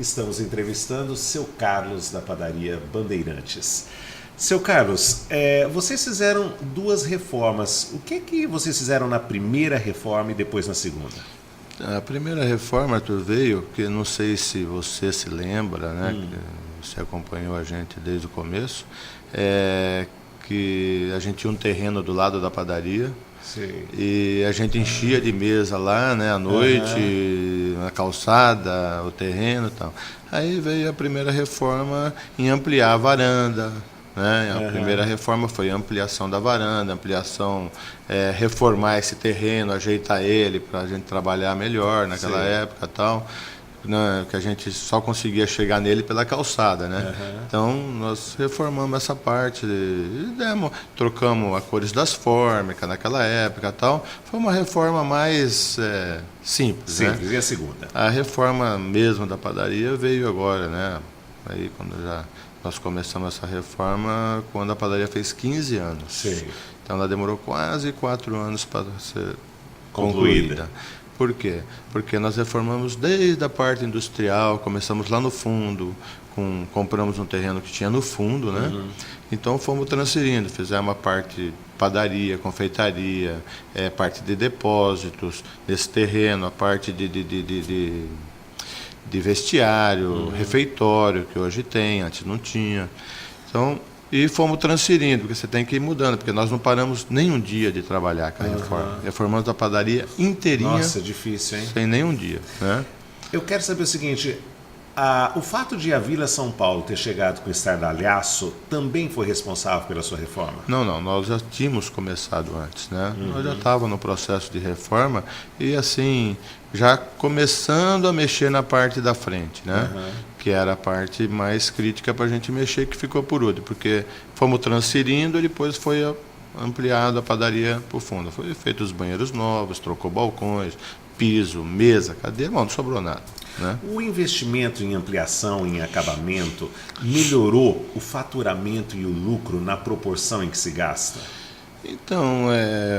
Estamos entrevistando o seu Carlos da padaria Bandeirantes. Seu Carlos, vocês fizeram duas reformas. O que vocês fizeram na primeira reforma e depois na segunda? A primeira reforma, Arthur, veio, que não sei se você se lembra, né? Que você acompanhou a gente desde o começo, que a gente tinha um terreno do lado da padaria. Sim. E a gente enchia de mesa lá, né, à noite, na calçada, o terreno e tal. Aí veio a primeira reforma em ampliar a varanda, né? A primeira reforma foi a ampliação da varanda, reformar esse terreno, ajeitar ele para a gente trabalhar melhor naquela época e tal. Né, que a gente só conseguia chegar nele pela calçada, né? Então nós reformamos essa parte, trocamos as cores das fórmicas naquela época e tal. Foi uma reforma mais simples, né? E a segunda? A reforma mesmo da padaria veio agora, né? Aí quando nós começamos essa reforma, quando a padaria fez 15 anos. Sim. Então ela demorou quase 4 anos para ser concluída. Por quê? Porque nós reformamos desde a parte industrial, começamos lá no fundo, compramos um terreno que tinha no fundo, né? Então fomos transferindo, fizemos a parte padaria, confeitaria, parte de depósitos desse terreno, a parte de vestiário, refeitório, que hoje tem, antes não tinha. Então, e fomos transferindo, porque você tem que ir mudando, porque nós não paramos nem um dia de trabalhar aquela reforma. Reformamos a padaria inteirinha. Nossa, difícil, hein? Sem nenhum dia, né? Eu quero saber o seguinte, o fato de a Vila São Paulo ter chegado com estardalhaço também foi responsável pela sua reforma? Não, nós já tínhamos começado antes, né? Nós já estávamos no processo de reforma e assim, já começando a mexer na parte da frente, né? Que era a parte mais crítica para a gente mexer, que ficou por último, porque fomos transferindo e depois foi ampliada a padaria por fundo. Foi feito os banheiros novos, trocou balcões, piso, mesa, cadeira, não sobrou nada, né? O investimento em ampliação, em acabamento, melhorou o faturamento e o lucro na proporção em que se gasta? Então,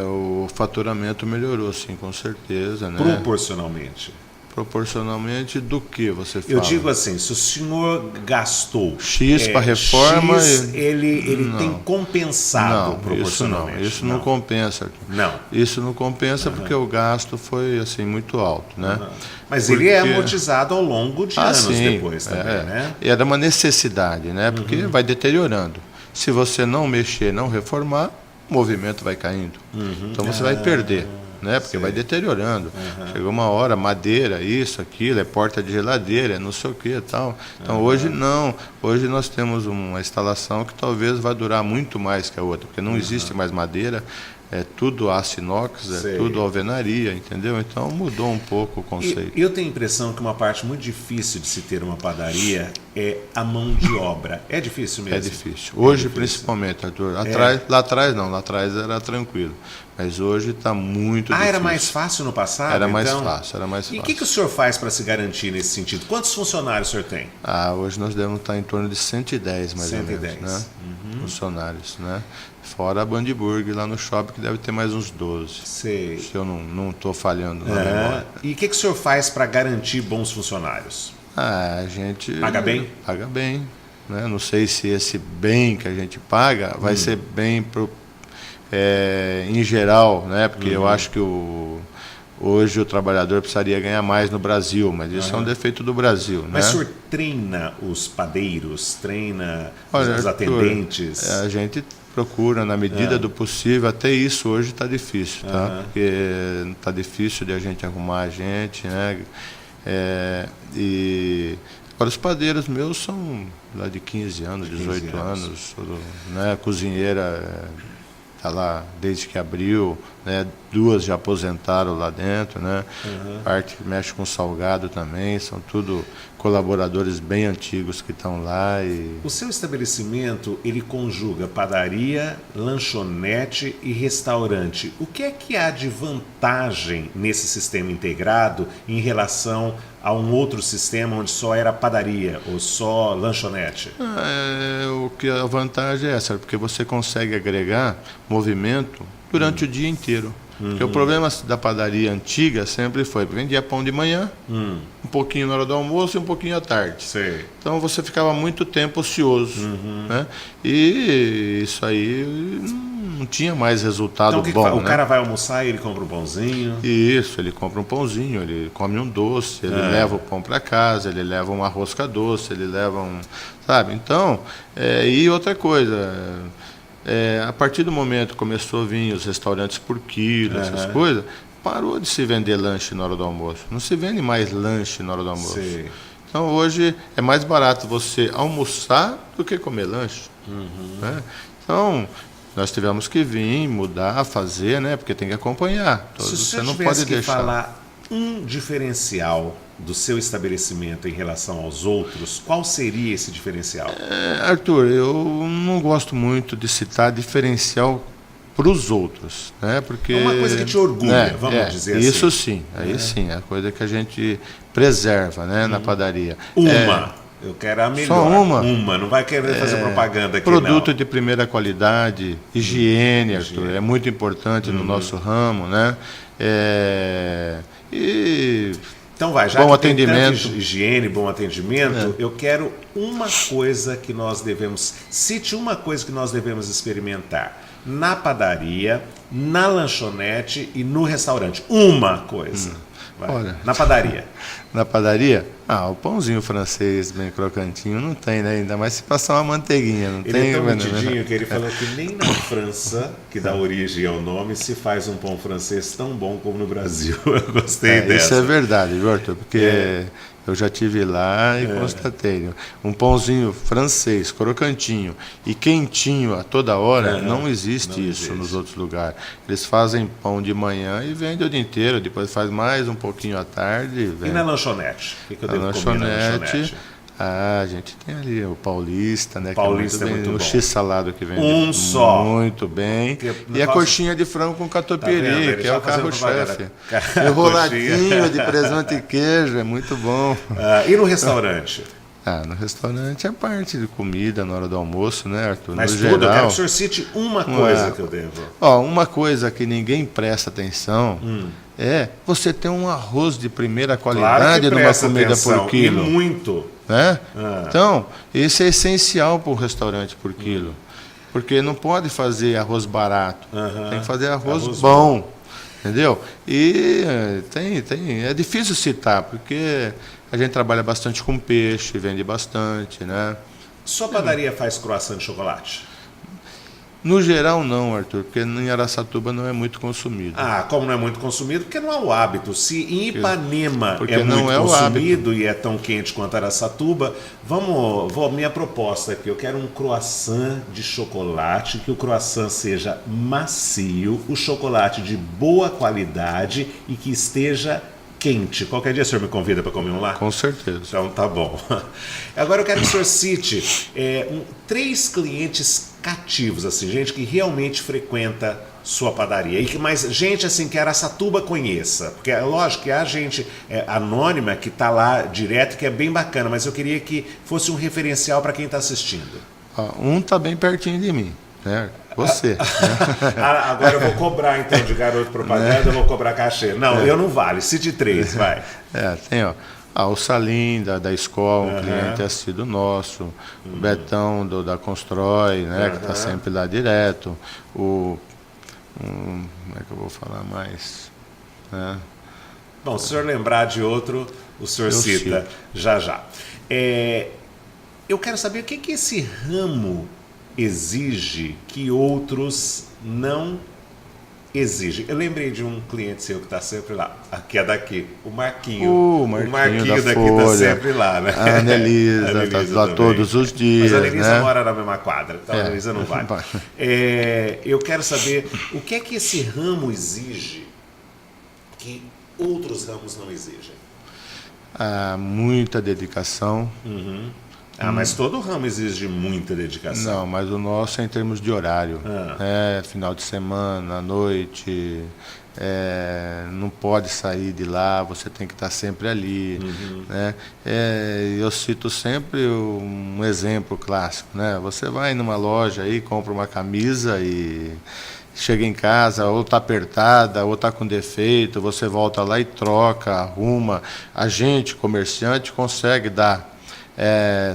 o faturamento melhorou, sim, com certeza, né? Proporcionalmente? Proporcionalmente do que você fala? Eu digo assim, se o senhor gastou X para reforma, X, ele tem compensado proporcionalmente. Isso não compensa. Não. Isso não compensa porque o gasto foi assim muito alto, né? Mas ele é amortizado ao longo de anos depois também, né? E era uma necessidade, né? Porque vai deteriorando. Se você não mexer, não reformar, o movimento vai caindo. Então você vai perder, né? Porque vai deteriorando. Chegou uma hora, madeira, isso, aquilo, porta de geladeira, não sei o que e tal. Então hoje não. Hoje nós temos uma instalação que talvez vai durar muito mais que a outra, porque não existe mais madeira, é tudo aço inox, tudo alvenaria, entendeu? Então mudou um pouco o conceito. Eu tenho a impressão que uma parte muito difícil de se ter uma padaria é a mão de obra. É difícil mesmo? É difícil. Hoje, principalmente, Arthur. Lá atrás era tranquilo. Mas hoje está muito difícil. Era mais fácil no passado? Era mais fácil. E o que o senhor faz para se garantir nesse sentido? Quantos funcionários o senhor tem? Hoje nós devemos estar em torno de 110, mais 110. Ou menos, né? Funcionários, né? Fora a Bandburg lá no shopping, que deve ter mais uns 12. Sei. Se eu não estou falhando na memória. E o que o senhor faz para garantir bons funcionários? A gente... Paga bem? Paga bem. Né? Não sei se esse bem que a gente paga vai ser bem em geral, né? Porque eu acho que hoje o trabalhador precisaria ganhar mais no Brasil, mas isso é um defeito do Brasil. Mas né? o senhor treina os padeiros, treina os atendentes? A gente procura, na medida do possível, até isso hoje está difícil, tá? Porque está difícil de a gente arrumar a gente, né? Agora, os padeiros meus são lá de 15 anos, 18 anos, né? A cozinheira está lá desde que abriu, né? 2 já aposentaram lá dentro, né? Parte que mexe com salgado também, são tudo colaboradores bem antigos que estão lá. O seu estabelecimento, ele conjuga padaria, lanchonete e restaurante. O que é que há de vantagem nesse sistema integrado em relação a um outro sistema onde só era padaria ou só lanchonete? A vantagem é essa, porque você consegue agregar movimento durante o dia inteiro. Porque o problema da padaria antiga sempre foi, vendia pão de manhã, um pouquinho na hora do almoço e um pouquinho à tarde. Sei. Então você ficava muito tempo ocioso. Né? E isso aí não tinha mais resultado Então, bom. o cara vai almoçar e ele compra um pãozinho? Isso, ele compra um pãozinho, ele come um doce, ele leva o pão para casa, ele leva uma rosca doce, ele leva um... Sabe? Então, e outra coisa... a partir do momento que começou a vir os restaurantes por quilo, essas coisas, parou de se vender lanche na hora do almoço. Não se vende mais lanche na hora do almoço. Sei. Então hoje é mais barato você almoçar do que comer lanche. Né? Então nós tivemos que vir, mudar, fazer, né? Porque tem que acompanhar. Se você não pode deixar. Falar um diferencial do seu estabelecimento em relação aos outros, qual seria esse diferencial? Arthur, eu não gosto muito de citar diferencial para os outros, né? Porque é uma coisa que te orgulha, vamos dizer assim. Isso sim, aí sim, é a coisa que a gente preserva, né, na padaria. Eu quero a melhor. Só uma? Uma, não vai querer fazer propaganda aqui, produto não. de primeira qualidade, higiene, Arthur, é muito importante no nosso ramo, né? Então vai, já bom que atendimento. Tem tanta higiene, bom atendimento, eu quero uma coisa que nós devemos... Cite uma coisa que nós devemos experimentar na padaria, na lanchonete e no restaurante. Uma coisa. Olha, na padaria. Na padaria? O pãozinho francês bem crocantinho não tem, né? Ainda mais se passar uma manteiguinha. Não ele tem, é tão metidinho que ele falou que nem na França, que dá origem ao nome, se faz um pão francês tão bom como no Brasil. Eu gostei dessa. Isso é verdade, viu, Arthur? Porque eu já estive lá e constatei. Um pãozinho francês, crocantinho e quentinho a toda hora, não existe isso nos outros lugares. Eles fazem pão de manhã e vendem o dia inteiro, depois faz mais um pouquinho à tarde. E na lanchonete? O que eu devo comer na lanchonete? A gente tem ali o paulista, né? Paulista que é muito bom. O x-salado que vem muito bem. E a coxinha de frango com catupiry, que é o carro-chefe. Enroladinho de presunto e queijo, é muito bom. E no restaurante? No restaurante é parte de comida na hora do almoço, né, Arthur? Mas no tudo, geral, eu quero que o senhor cite uma coisa que eu devo. Uma coisa que ninguém presta atenção você ter um arroz de primeira qualidade numa comida por quilo. E muito. Né? Então, isso é essencial para o restaurante por quilo. Porque não pode fazer arroz barato. Tem que fazer arroz bom. Entendeu? E é difícil citar, porque a gente trabalha bastante com peixe, vende bastante, né? Sua padaria faz croissant de chocolate? No geral não, Arthur, porque em Araçatuba não é muito consumido. Como não é muito consumido? Porque não há o hábito. Se em Ipanema porque é muito consumido o e é tão quente quanto Araçatuba, minha proposta aqui, eu quero um croissant de chocolate, que o croissant seja macio, o chocolate de boa qualidade e que esteja quente. Qualquer dia o senhor me convida para comer um lá? Com certeza. Então tá bom. Agora eu quero que o senhor cite 3 clientes cativos, assim, gente que realmente frequenta sua padaria mas gente assim que Araçatuba conheça, porque é lógico que há gente anônima que está lá direto, que é bem bacana, mas eu queria que fosse um referencial para quem está assistindo. Um está bem pertinho de mim, né? Você. Agora eu vou cobrar então de garoto propaganda, eu vou cobrar cachê. Não, eu não vale, cite 3, vai. Tem o Salim da escola, um cliente assíduo nosso, o Betão da Constrói, né, que está sempre lá direto, como é que eu vou falar mais? Bom, se o senhor lembrar de outro, o senhor cita já. Eu quero saber o que esse ramo exige que outros não exigem. Eu lembrei de um cliente seu que está sempre lá, que é daqui, o Marquinho. O Marquinho daqui está sempre lá, né? A Anelisa está lá todos os dias. Mas a Anelisa né? mora na mesma quadra, então a Anelisa não vai. Eu quero saber o que é que esse ramo exige que outros ramos não exigem. Muita dedicação. Mas todo ramo exige muita dedicação. Não, mas o nosso é em termos de horário. Final de semana, à noite, não pode sair de lá, você tem que estar sempre ali. Né? Eu cito sempre um exemplo clássico. Né? Você vai numa loja aí, compra uma camisa e chega em casa, ou está apertada, ou está com defeito, você volta lá e troca, arruma. A gente, comerciante, consegue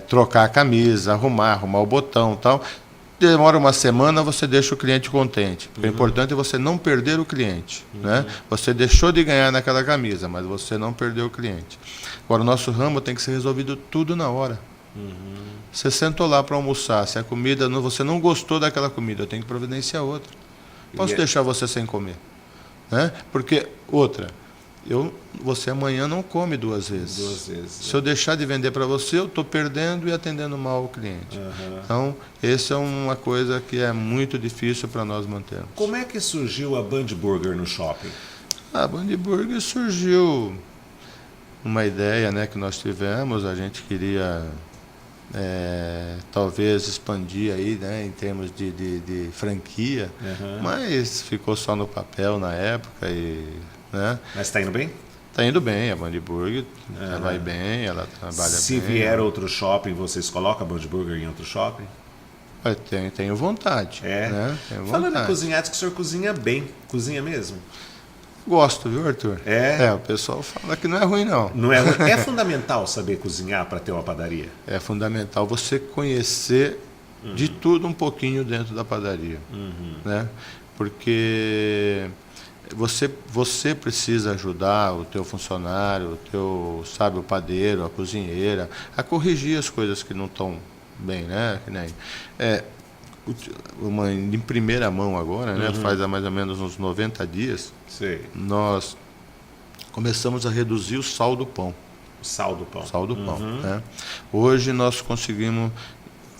trocar a camisa, arrumar o botão e tal. Demora uma semana, você deixa o cliente contente. O importante é você não perder o cliente. Né? Você deixou de ganhar naquela camisa, mas você não perdeu o cliente. Agora, o nosso ramo tem que ser resolvido tudo na hora. Você sentou lá para almoçar, se a comida, você não gostou daquela comida, eu tenho que providenciar outra. Posso deixar você sem comer. Né? Porque, outra, você amanhã não come 2 vezes. 2 vezes. Se eu deixar de vender para você, eu estou perdendo e atendendo mal o cliente. Então, essa é uma coisa que é muito difícil para nós mantermos. Como é que surgiu a Band Burger no shopping? A Band Burger surgiu uma ideia, né, que nós tivemos, a gente queria talvez expandir aí, né, em termos de franquia, mas ficou só no papel na época. Né? Mas está indo bem? Está indo bem, a Band Burger ela vai bem, ela trabalha bem. Se vier outro shopping, vocês colocam a Band Burger em outro shopping? Tenho vontade. Né? Tenho vontade. Falando em cozinhar, diz que o senhor cozinha bem. Cozinha mesmo? Gosto, viu, Arthur? O pessoal fala que não é ruim, não. Não é ruim. É fundamental saber cozinhar para ter uma padaria? É fundamental você conhecer de tudo um pouquinho dentro da padaria. Né? Porque você precisa ajudar o teu funcionário, o padeiro, a cozinheira, a corrigir as coisas que não estão bem, né? Que nem, em primeira mão agora, né? Faz há mais ou menos uns 90 dias, nós começamos a reduzir o sal do pão. Sal do pão. Sal do pão. Né? Hoje nós conseguimos,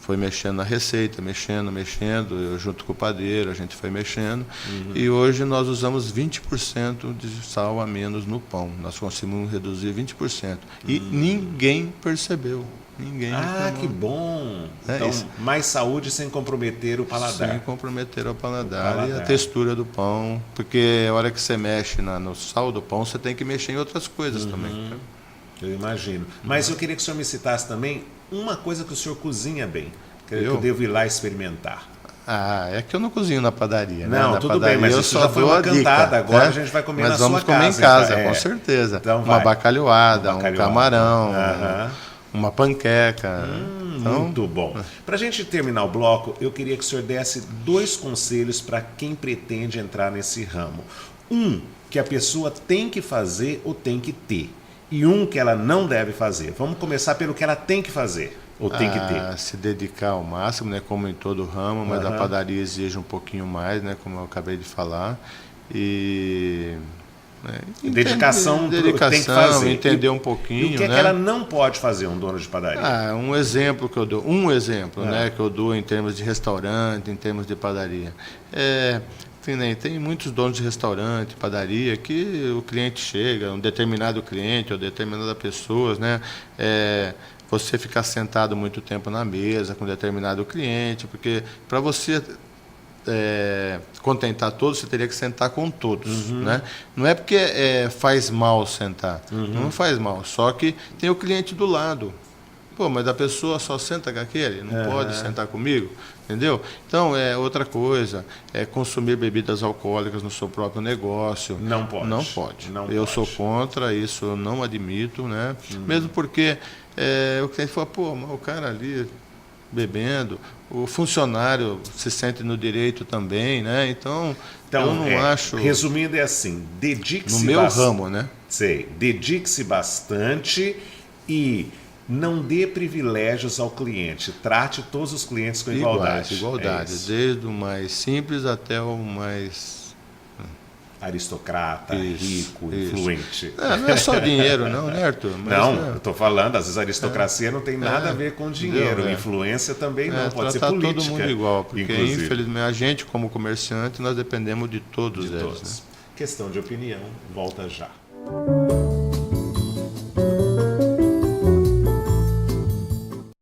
foi mexendo na receita, mexendo, eu junto com o padeiro, a gente foi mexendo, e hoje nós usamos 20% de sal a menos no pão. Nós conseguimos reduzir 20%. E ninguém percebeu. Ninguém reclamou. Que bom! Então, mais saúde sem comprometer o paladar. Sem comprometer o paladar e a textura do pão, porque a hora que você mexe no sal do pão, você tem que mexer em outras coisas também. Eu imagino. Mas eu queria que o senhor me citasse também uma coisa que o senhor cozinha bem, que eu devo ir lá experimentar. É que eu não cozinho na padaria. Não, né? tudo padaria, bem, mas isso já foi uma cantada. Agora a gente vai comer na sua casa. Mas vamos comer em casa, com certeza. Então uma bacalhoada, um camarão, uma panqueca. Muito bom. Para a gente terminar o bloco, eu queria que o senhor desse 2 conselhos para quem pretende entrar nesse ramo. Um, que a pessoa tem que fazer ou tem que ter. E um que ela não deve fazer. Vamos começar pelo que ela tem que fazer ou tem que ter. Se dedicar ao máximo, né, como em todo ramo, mas a padaria exige um pouquinho mais, né, como eu acabei de falar. Dedicação tem que fazer. Entender um pouquinho. E o que é que ela não pode fazer, um dono de padaria? Um exemplo que eu dou. Né, que eu dou em termos de restaurante, em termos de padaria. Tem muitos donos de restaurante, padaria, que o cliente chega, um determinado cliente ou determinadas pessoas, né? Você ficar sentado muito tempo na mesa com determinado cliente, porque para você contentar todos, você teria que sentar com todos. Né? Não é porque faz mal sentar, não faz mal, só que tem o cliente do lado. Pô, mas a pessoa só senta com aquele, não pode sentar comigo, entendeu? Então, outra coisa, consumir bebidas alcoólicas no seu próprio negócio. Não pode. Não pode. Eu sou contra, isso eu não admito, né? Mesmo porque o cliente fala, mas o cara ali bebendo, o funcionário se sente no direito também, né? Então eu não acho... Resumindo, é assim, dedique-se... No meu ramo, né? Dedique-se bastante e... não dê privilégios ao cliente. Trate todos os clientes com igualdade. Igualdade, desde o mais simples até o mais... aristocrata, rico, influente. Não é só dinheiro, não, né, Arthur? Eu estou falando, às vezes a aristocracia não tem nada a ver com dinheiro. Influência também não, pode ser política. Tratar todo mundo igual, porque inclusive. Infelizmente a gente, como comerciante, nós dependemos de todos eles. Né? Questão de opinião, volta já.